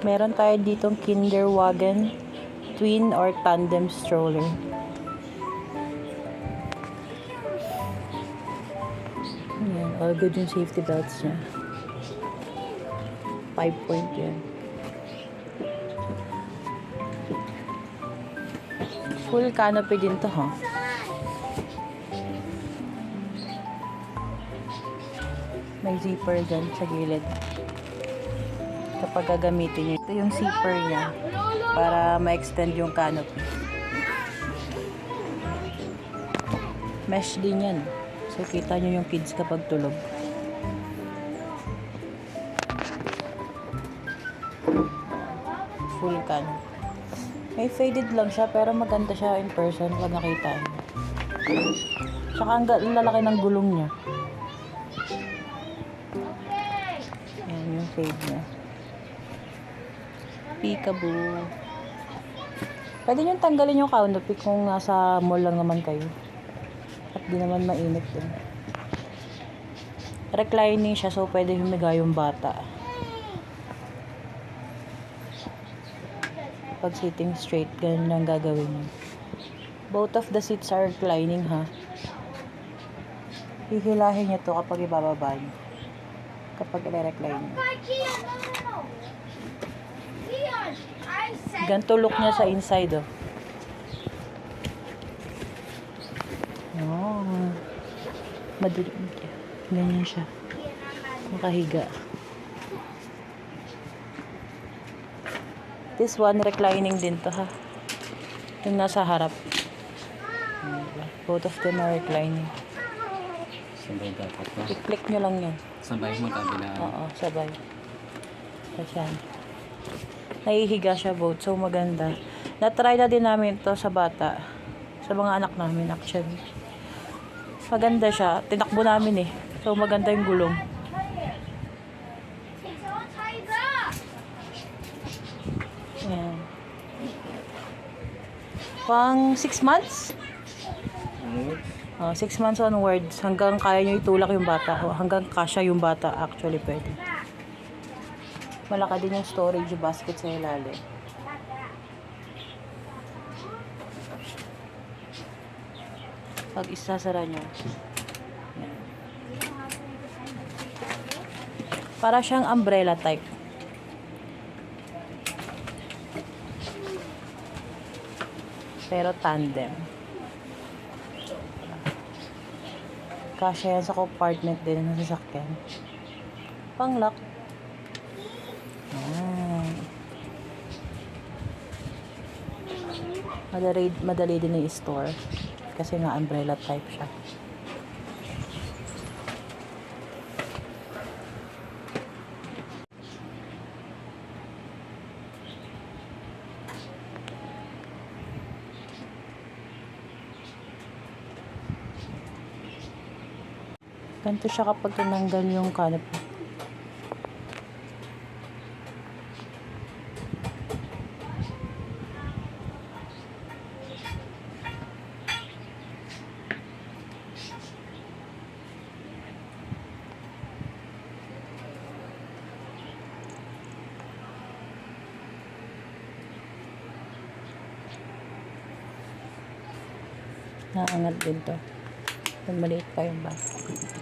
Meron tayo ditong Kinderwagen twin or tandem stroller. Ayan, all good yung safety belts niya. 5-point yan. Full canopy din to, ha? May zipper dyan sa gilid. Kapag gagamitin nyo. Ito yung zipper niya para ma-extend yung canopy. Mesh din yan. So, kita nyo yung kids kapag tulog. Full canopy. May faded lang siya, pero maganda siya in person pag nakita nyo. Tsaka ang lalaki ng gulong niya. Ayan yung fade niya. Peekaboo. Pwede nyo tanggalin yung canopy kung nasa mall lang naman kayo. At di naman mainit din. Reclining siya, so pwede humiga yung bata. Pag sitting straight, ganun lang gagawin nyo. Both of the seats are reclining, ha. Hihilahin nyo to kapag ibababa nyo. Kapag i-recline nyo. Ganito look niya sa inside, oh. Oh. Madali. Ganyan siya. Makahiga. This one, reclining din to, ha. Yung nasa harap. Both of them are reclining. Sabay dapat ba? I-click nyo lang yan. Sabay magkabilaan. Oo, sabay. Kasi nahihiga siya both. So, maganda. Na-try na din namin to sa bata. Sa mga anak namin, actually. Maganda siya. Tinakbo namin, eh. So, maganda yung gulong. Ayan. Pang 6 months? 6 months onwards. Hanggang kaya nyo itulak yung bata. O hanggang kasya yung bata, actually, pwede. Malaki din yung storage basket sa ilalim. Pag isasara nyo. Yan. Para siyang umbrella type. Pero tandem. Kasya yan sa compartment din ng sasakyan. Pang-lock. Madali din i-store kasi nga umbrella type siya. Ganito siya kapag tinanggal yung canopy. Naangat din to. Pag maliit pa yung bata.